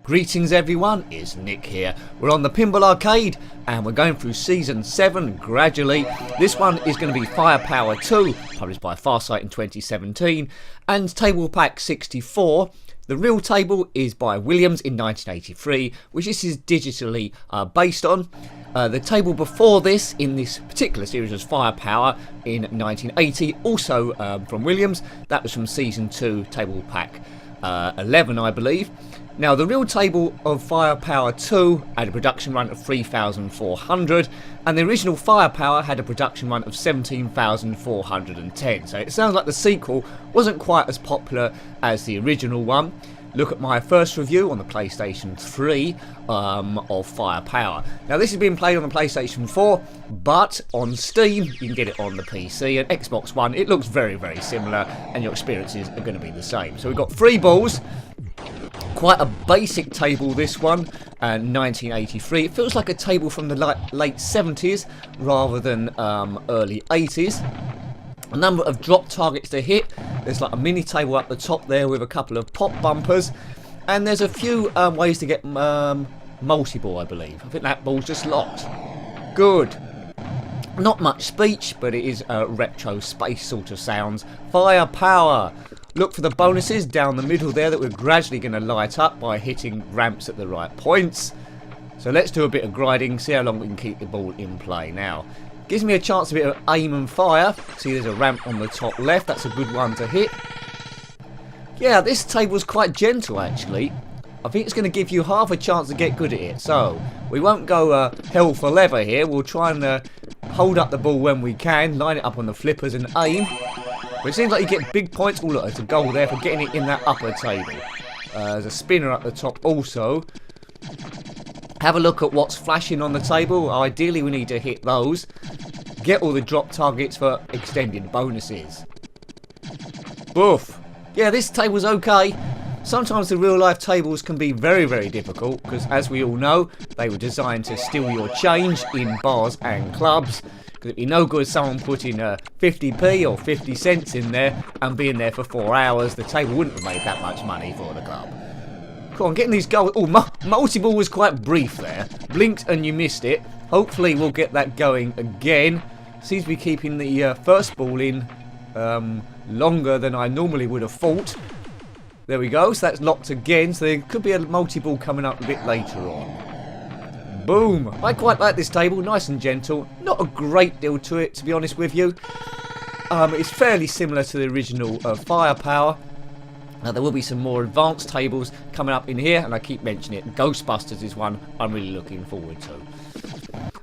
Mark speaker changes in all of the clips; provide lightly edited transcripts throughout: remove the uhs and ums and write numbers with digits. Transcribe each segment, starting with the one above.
Speaker 1: Greetings everyone, it's Nick here. We're on the Pinball Arcade and we're going through Season 7 gradually. This one is going to be Firepower 2, published by Farsight in 2017, and Table Pack 64. The real table is by Williams in 1983, which this is digitally based on. The table before this, in this particular series, was Firepower in 1980, also from Williams. That was from Season 2, Table Pack 11, I believe. Now, the real table of Firepower 2 had a production run of 3,400, and the original Firepower had a production run of 17,410. So it sounds like the sequel wasn't quite as popular as the original one. Look at my first review on the PlayStation 3 of Firepower. Now, this has been played on the PlayStation 4, but on Steam, you can get it on the PC, and Xbox One, it looks very, very similar, and your experiences are going to be the same. So we've got 3 balls. Quite a basic table, this one, 1983. It feels like a table from the late 70s rather than early 80s. A number of drop targets to hit. There's like a mini table up the top there with a couple of pop bumpers. And there's a few ways to get multi-ball, I believe. I think that ball's just locked. Good. Not much speech, but it is retro space sort of sounds. Firepower. Look for the bonuses down the middle there that we're gradually going to light up by hitting ramps at the right points. So let's do a bit of grinding, see how long we can keep the ball in play. Now, gives me a chance a bit of aim and fire. See, there's a ramp on the top left. That's a good one to hit. Yeah, this table's quite gentle, actually. I think it's going to give you half a chance to get good at it. So, we won't go hell for leather here. We'll try and hold up the ball when we can, line it up on the flippers and aim. But it seems like you get big points. Oh, look, there's a goal there for getting it in that upper table. There's a spinner up the top also. Have a look at what's flashing on the table. Ideally, we need to hit those. Get all the drop targets for extended bonuses. Boof. Yeah, this table's okay. Sometimes the real-life tables can be very, very difficult because, as we all know, they were designed to steal your change in bars and clubs. It'd be no good someone putting 50p or 50 cents in there and being there for 4 hours. The table wouldn't have made that much money for the club. Come on, getting these goals. Oh, multi-ball was quite brief there. Blinked and you missed it. Hopefully we'll get that going again. Seems to be keeping the first ball in longer than I normally would have thought. There we go. So that's locked again. So there could be a multi-ball coming up a bit later on. Boom! I quite like this table, nice and gentle. Not a great deal to it, to be honest with you. It's fairly similar to the original Firepower. Now, there will be some more advanced tables coming up in here, and I keep mentioning it. Ghostbusters is one I'm really looking forward to.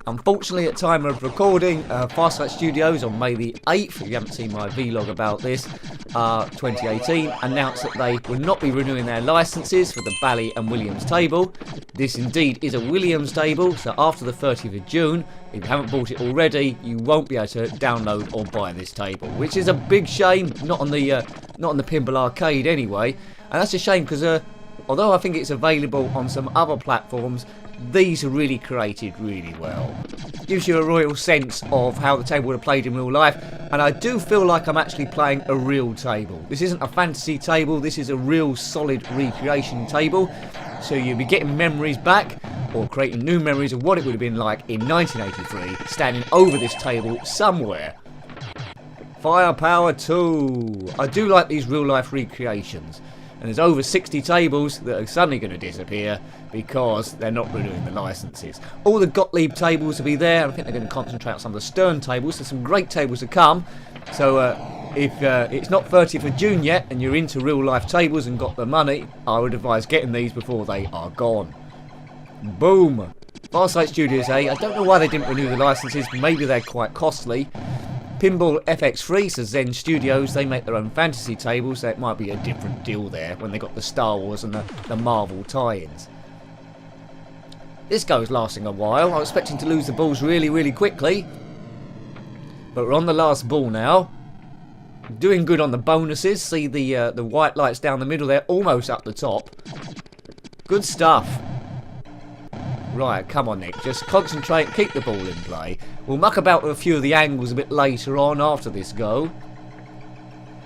Speaker 1: Unfortunately, at time of recording, Farsight Studios on May the 8th, if you haven't seen my vlog about this, 2018, announced that they will not be renewing their licenses for the Bally and Williams table. This indeed is a Williams table, so after the 30th of June, if you haven't bought it already, you won't be able to download or buy this table, which is a big shame. Not on the Pinball Arcade anyway, and that's a shame because although I think it's available on some other platforms, these are really created really well. Gives you a real sense of how the table would have played in real life, and I do feel like I'm actually playing a real table. This isn't a fantasy table, this is a real solid recreation table, so you'll be getting memories back or creating new memories of what it would have been like in 1983 standing over this table somewhere. Firepower 2. I do like these real life recreations. And there's over 60 tables that are suddenly going to disappear because they're not renewing the licenses. All the Gottlieb tables will be there. I think they're going to concentrate on some of the Stern tables. There's some great tables to come. So if it's not 30th of June yet and you're into real life tables and got the money, I would advise getting these before they are gone. Boom. Farsight Studios, I don't know why they didn't renew the licenses. Maybe they're quite costly. Pinball FX3, so Zen Studios, they make their own fantasy tables, so it might be a different deal there when they got the Star Wars and the Marvel tie-ins. This go's lasting a while. I was expecting to lose the balls really, really quickly. But we're on the last ball now. Doing good on the bonuses. See the white lights down the middle there, almost up the top. Good stuff. Right, come on, Nick. Just concentrate, keep the ball in play. We'll muck about with a few of the angles a bit later on after this go.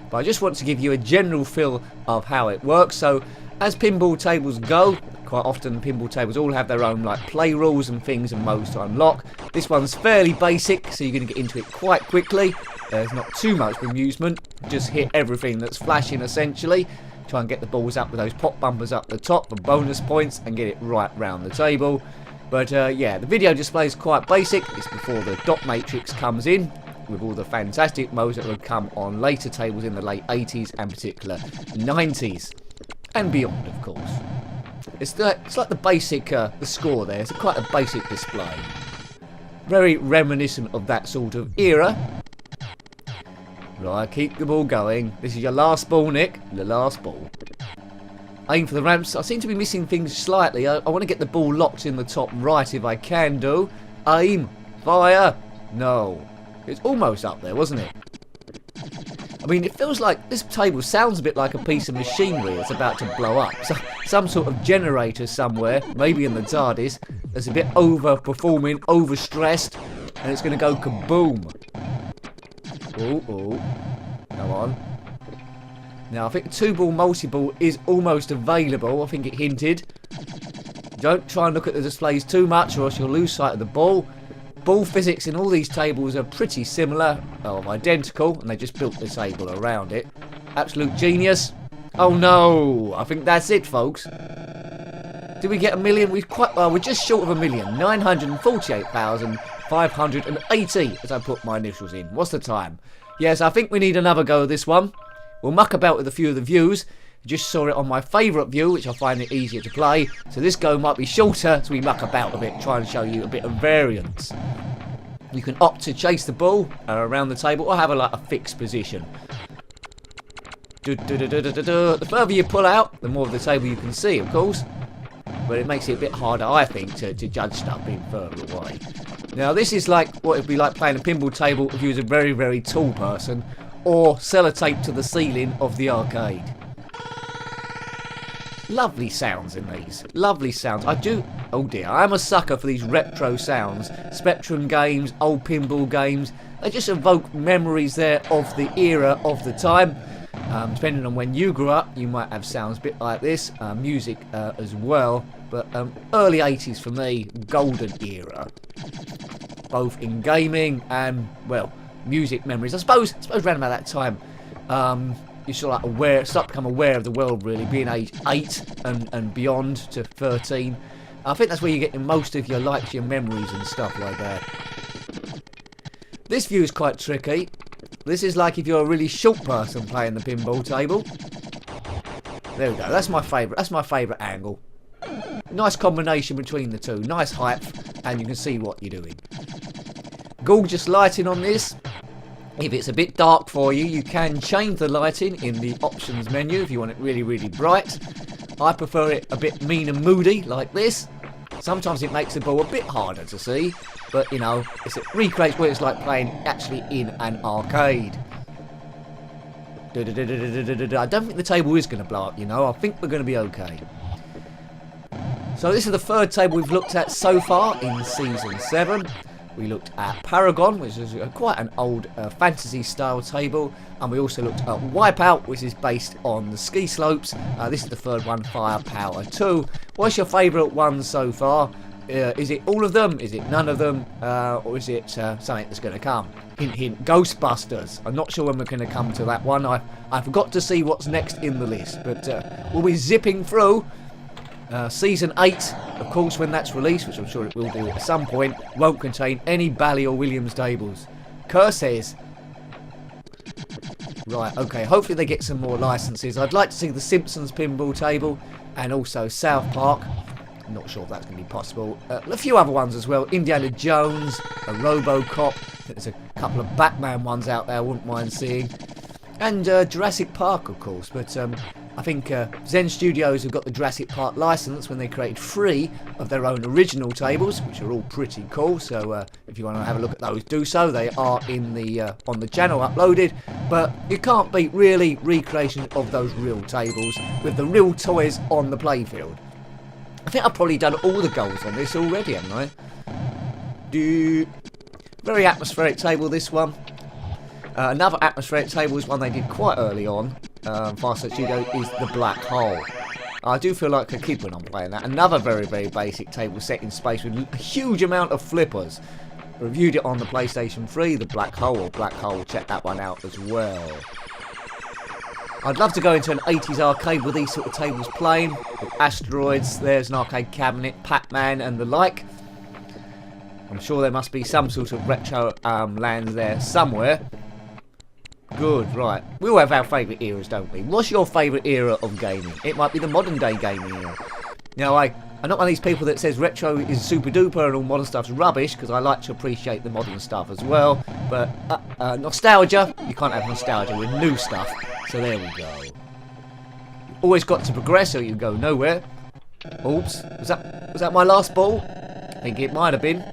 Speaker 1: But I just want to give you a general feel of how it works. So, as pinball tables go, quite often pinball tables all have their own like play rules and things and modes to unlock. This one's fairly basic, so you're going to get into it quite quickly. There's not too much amusement. Just hit everything that's flashing essentially. Try and get the balls up with those pop bumpers up the top for bonus points and get it right round the table. But yeah, the video display is quite basic. It's before the dot matrix comes in, with all the fantastic modes that would come on later tables in the late 80s and particular 90s. And beyond, of course. It's like the basic, the score there. It's quite a basic display. Very reminiscent of that sort of era. Right, keep the ball going. This is your last ball, Nick. The last ball. Aim for the ramps. I seem to be missing things slightly. I want to get the ball locked in the top right if I can do. Aim. Fire. No. It's almost up there, wasn't it? I mean, it feels like this table sounds a bit like a piece of machinery that's about to blow up. So, some sort of generator somewhere, maybe in the TARDIS, that's a bit overperforming, overstressed, and it's going to go kaboom. Oh, come on. Now, I think the 2-ball multi-ball is almost available. I think it hinted. Don't try and look at the displays too much or else you'll lose sight of the ball. Ball physics in all these tables are pretty similar, identical, and they just built the table around it. Absolute genius. Oh no, I think that's it, folks. Did we get a million? We're just short of a million. 948,580 as I put my initials in. What's the time? Yes, I think we need another go of this one. We'll muck about with a few of the views. Just saw it on my favourite view, which I find it easier to play. So this go might be shorter, so we muck about a bit, try and show you a bit of variance. You can opt to chase the ball around the table or have a fixed position. The further you pull out, the more of the table you can see, of course. But it makes it a bit harder, I think, to judge stuff being further away. Now, this is like what it would be like playing a pinball table if you was a very, very tall person, or sellotape to the ceiling of the arcade. Lovely sounds in these. Lovely sounds. Oh dear, I'm a sucker for these retro sounds. Spectrum games, old pinball games. They just evoke memories there of the era of the time. Depending on when you grew up, you might have sounds a bit like this. Music as well. But early 80s for me, golden era. Both in gaming and, well, music memories. I suppose around about that time, you sort of start to become aware of the world, really, being age 8 and beyond to 13. I think that's where you get most of your likes, your memories and stuff like that. This view is quite tricky. This is like if you're a really short person playing the pinball table. There we go. That's my favourite. That's my favourite angle. Nice combination between the two. Nice height, and you can see what you're doing. Gorgeous lighting on this. If it's a bit dark for you, you can change the lighting in the options menu if you want it really, really bright. I prefer it a bit mean and moody, like this. Sometimes it makes the ball a bit harder to see, but, you know, it recreates what it's like playing actually in an arcade. I don't think the table is going to blow up, you know. I think we're going to be okay. So this is the third table we've looked at so far in Season 7. We looked at Paragon, which is quite an old fantasy-style table, and we also looked at Wipeout, which is based on the ski slopes. This is the third one, Firepower 2. What's your favourite one so far? Is it all of them? Is it none of them? Or is it something that's going to come? Hint, hint, Ghostbusters. I'm not sure when we're going to come to that one. I forgot to see what's next in the list, but we'll be zipping through. Season 8, of course, when that's released, which I'm sure it will do at some point, won't contain any Bally or Williams tables. Curses. Right, okay, hopefully they get some more licenses. I'd like to see the Simpsons pinball table and also South Park. I'm not sure if that's going to be possible. A few other ones as well. Indiana Jones, a RoboCop. I think there's a couple of Batman ones out there I wouldn't mind seeing. And Jurassic Park, of course, but I think Zen Studios have got the Jurassic Park license when they created 3 of their own original tables, which are all pretty cool. So if you want to have a look at those, do so. They are in the on the channel uploaded. But you can't beat really recreation of those real tables with the real toys on the playfield. I think I've probably done all the goals on this already, haven't I? Very atmospheric table, this one. Another atmospheric table is one they did quite early on. Farsight Studios is the black hole. I do feel like a kid when I'm playing that. Another very, very basic table set in space with a huge amount of flippers. Reviewed it on the PlayStation 3, the black hole or black hole. Check that one out as well. I'd love to go into an 80s arcade with these sort of tables playing. With asteroids, there's an arcade cabinet, Pac-Man and the like. I'm sure there must be some sort of retro lands there somewhere. Good, right. We all have our favourite eras, don't we? What's your favourite era of gaming? It might be the modern day gaming era. Now, I'm not one of these people that says retro is super duper and all modern stuff's rubbish, because I like to appreciate the modern stuff as well. But nostalgia, you can't have nostalgia with new stuff. So there we go. Always got to progress or you go nowhere. Oops, was that my last ball? I think it might have been.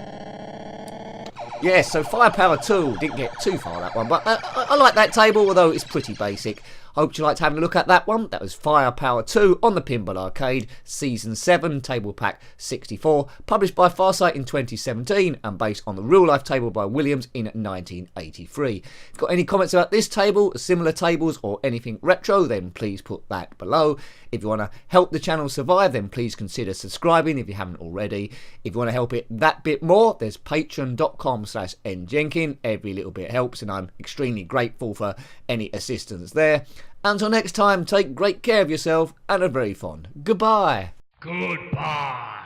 Speaker 1: Yes, so Firepower 2, didn't get too far that one, but I like that table, although it's pretty basic. Hope you liked having a look at that one. That was Firepower 2 on the Pinball Arcade, Season 7, Table Pack 64, published by Farsight in 2017 and based on the real-life table by Williams in 1983. Got any comments about this table, similar tables, or anything retro, then please put that below. If you want to help the channel survive, then please consider subscribing if you haven't already. If you want to help it that bit more, there's patreon.com/njenkin. Every little bit helps, and I'm extremely grateful for any assistance there. Until next time, take great care of yourself and a very fond goodbye.
Speaker 2: Goodbye.